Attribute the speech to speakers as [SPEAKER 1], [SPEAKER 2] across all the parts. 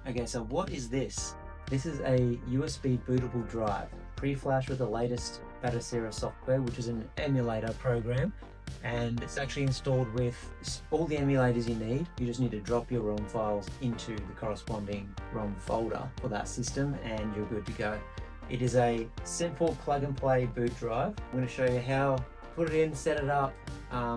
[SPEAKER 1] Okay, so what is this? This is a USB bootable drive, pre-flash with the latest Batocera software, which is an emulator program, and it's actually installed with all the emulators you need. You just need to drop your ROM files into the corresponding ROM folder for that system and you're good to go. It is a simple plug and play boot drive. I'm going to show you how to put it in, set it up.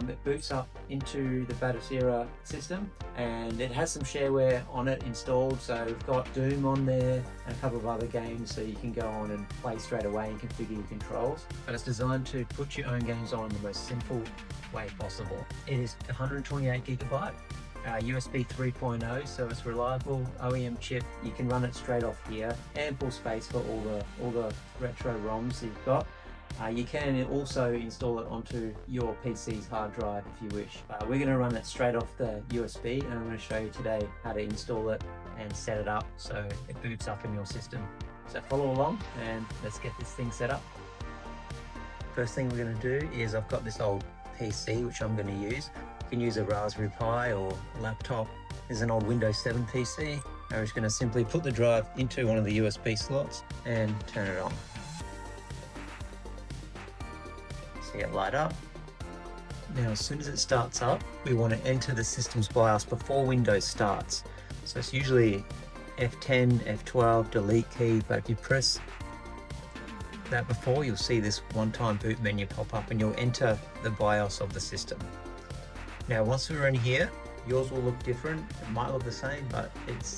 [SPEAKER 1] It boots up into the Batocera system and it has some shareware on it installed, so we've got Doom on there and a couple of other games so you can go on and play straight away and configure your controls. But it's designed to put your own games on in the most simple way possible. It is 128 gigabyte, USB 3.0, so it's reliable OEM chip. You can run it straight off here. Ample space for all the retro ROMs you've got. You can also install it onto your PC's hard drive if you wish. We're going to run it straight off the USB and I'm going to show you today how to install it and set it up so it boots up in your system. So follow along and let's get this thing set up. First thing we're going to do is I've got this old PC which I'm going to use. You can use a Raspberry Pi or a laptop. There's an old Windows 7 PC. I'm just going to simply put the drive into one of the USB slots and turn it on. See it light up. Now as soon as it starts up, we want to enter the system's BIOS before Windows starts. So it's usually F10, F12, delete key, but if you press that before, you'll see this one-time boot menu pop up and you'll enter the BIOS of the system. Now once we're in here, yours will look different. It might look the same, but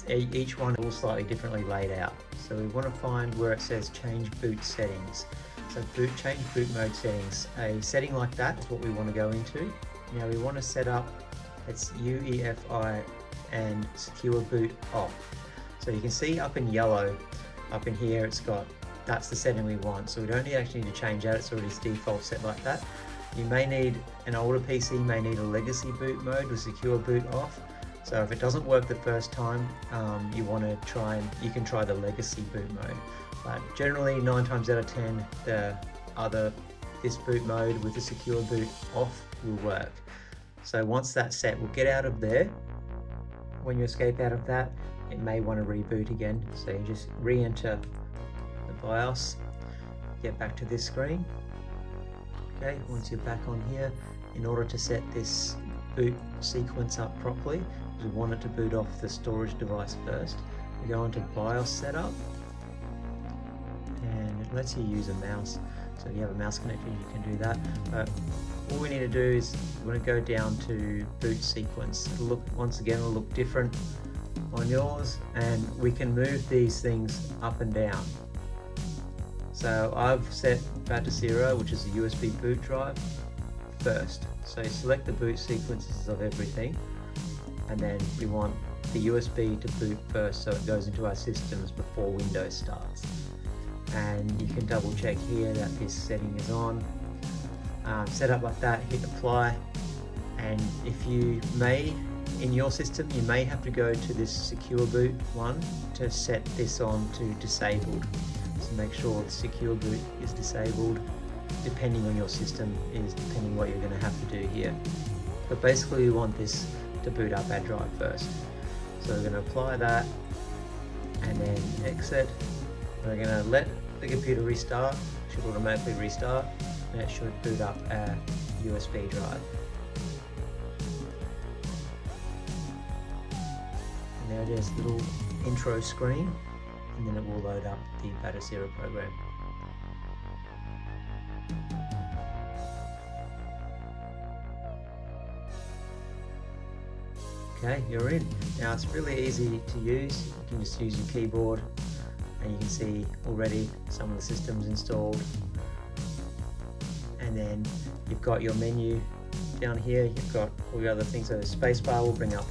[SPEAKER 1] each one is slightly differently laid out. So we want to find where it says change boot settings. So change boot mode settings. A setting like that is what we want to go into. Now we want to set up its UEFI and secure boot off. So you can see up in yellow, up in here, that's the setting we want. So we don't actually need to change that, it's already default set like that. You may need, an older PC may need a legacy boot mode with secure boot off. So if it doesn't work the first time, you can try the legacy boot mode. But generally 9 times out of 10, this boot mode with the secure boot off will work. So once that's set, we'll get out of there. When you escape out of that, it may want to reboot again. So you just re-enter the BIOS, get back to this screen. Okay, once you're back on here, in order to set this boot sequence up properly, we want it to boot off the storage device first. We go into BIOS setup, and it lets you use a mouse. So if you have a mouse connector, you can do that. But all we need to do is we want to go down to boot sequence. Once again, it'll look different on yours, and we can move these things up and down. So I've set Batocera, which is a USB boot drive, first. So you select the boot sequences of everything, and then we want the USB to boot first so it goes into our systems before Windows starts. And you can double check here that this setting is on. Set up like that, hit apply, and if you may, in your system, you may have to go to this secure boot one to set this on to disabled. So make sure the secure boot is disabled, depending on your system, depending what you're going to have to do here. But basically we want this to boot up our drive first. So we're going to apply that and then exit. We're going to let the computer restart. It should automatically restart and it should boot up our USB drive. And now there's a little intro screen, and then it will load up the Batocera program. Okay, you're in. Now it's really easy to use. You can just use your keyboard and you can see already some of the systems installed. And then you've got your menu down here, you've got all your other things. So the spacebar will bring up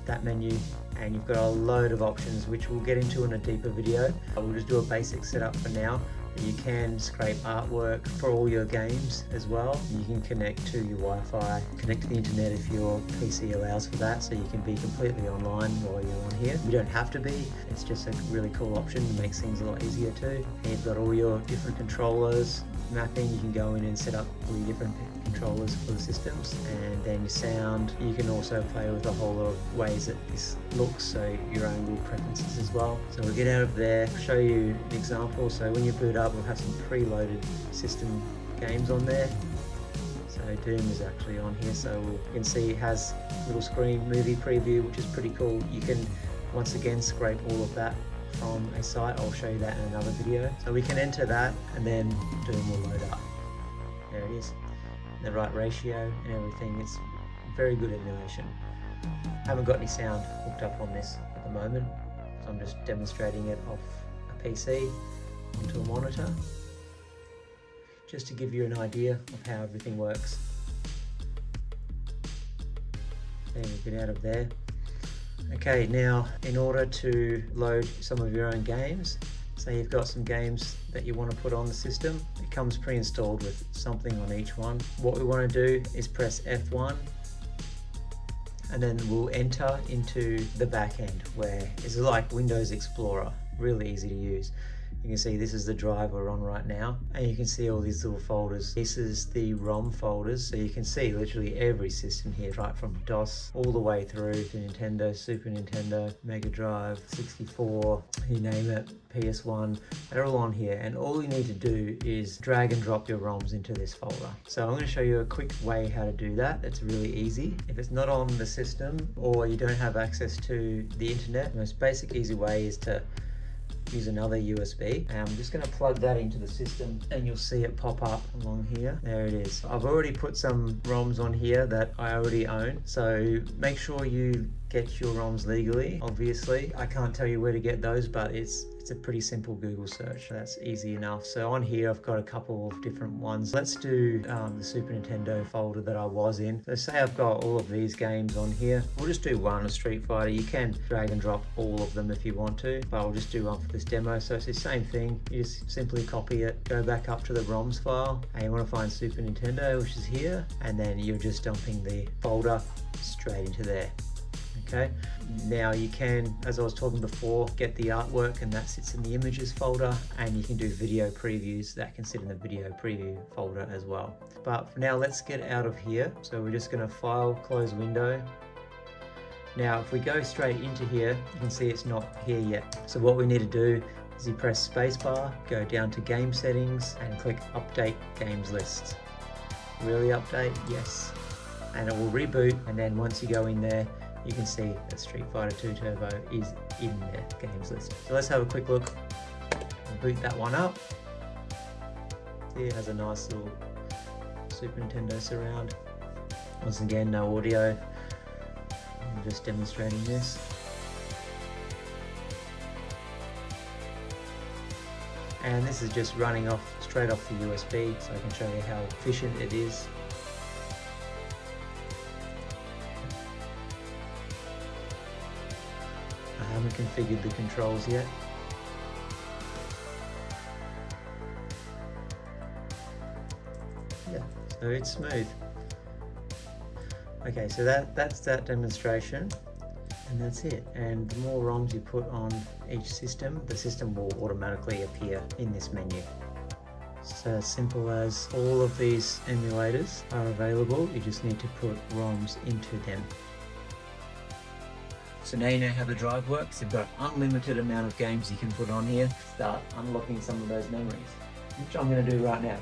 [SPEAKER 1] that menu, and you've got a load of options which we'll get into in a deeper video. We'll just do a basic setup for now. You can scrape artwork for all your games as well. You can connect to your Wi-Fi, connect to the internet if your PC allows for that, so you can be completely online while you're on here. You don't have to be, it's just a really cool option. It makes things a lot easier too. And you've got all your different controllers, mapping, you can go in and set up all your different controllers for the systems, and then your sound. You can also play with a whole lot of ways that this looks, so your own little preferences as well. So we'll get out of there, show you an example. So when you boot up, we'll have some preloaded system games on there. So Doom is actually on here, so you can see it has a little screen movie preview, which is pretty cool. You can once again scrape all of that from a site. I'll show you that in another video. So we can enter that, and then Doom will load up. There it is, the right ratio and everything. It's very good emulation. Haven't got any sound hooked up on this at the moment, so I'm just demonstrating it off a PC onto a monitor, just to give you an idea of how everything works. Then we get out of there. Okay, now in order to load some of your own games, say you've got some games that you want to put on the system, it comes pre-installed with something on each one. What we want to do is press F1, and then we'll enter into the back end, where it's like Windows Explorer, really easy to use. You can see this is the drive we're on right now, and you can see all these little folders. This is the ROM folders, so you can see literally every system here, right from DOS all the way through to Nintendo, Super Nintendo, Mega Drive, 64, you name it, PS1, they're all on here. And all you need to do is drag and drop your ROMs into this folder. So I'm going to show you a quick way how to do that. It's really easy. If it's not on the system, or you don't have access to the internet, the most basic easy way is to use another USB, and I'm just going to plug that into the system, and you'll see it pop up along here. There it is. I've already put some ROMs on here that I already own, so make sure you get your ROMs legally. Obviously I can't tell you where to get those, but it's a pretty simple Google search. That's easy enough. So on here I've got a couple of different ones. Let's do the Super Nintendo folder that I was in. So say I've got all of these games on here. We'll just do one, a Street Fighter. You can drag and drop all of them if you want to, but I'll just do one for this demo. So it's the same thing. You just simply copy it, go back up to the ROMs file, and you want to find Super Nintendo, which is here, and then you're just dumping the folder straight into there. Okay, now you can, as I was talking before, get the artwork, and that sits in the images folder, and you can do video previews, that can sit in the video preview folder as well. But for now, let's get out of here. So we're just going to file, close window. Now if we go straight into here, you can see it's not here yet. So what we need to do is you press spacebar, go down to game settings, and click update games list. Really update? Yes. And it will reboot, and then once you go in there, you can see that Street Fighter 2 Turbo is in the games list. So let's have a quick look. I'll boot that one up. See, it has a nice little Super Nintendo surround. Once again, no audio. I'm just demonstrating this. And this is just running off straight off the USB, so I can show you how efficient it is. I haven't configured the controls yet. Yeah, so it's smooth. Okay, so that's that demonstration, and that's it. And the more ROMs you put on each system, the system will automatically appear in this menu. So as simple as all of these emulators are available, you just need to put ROMs into them. So now you know how the drive works. You've got an unlimited amount of games you can put on here. Start unlocking some of those memories, which I'm going to do right now.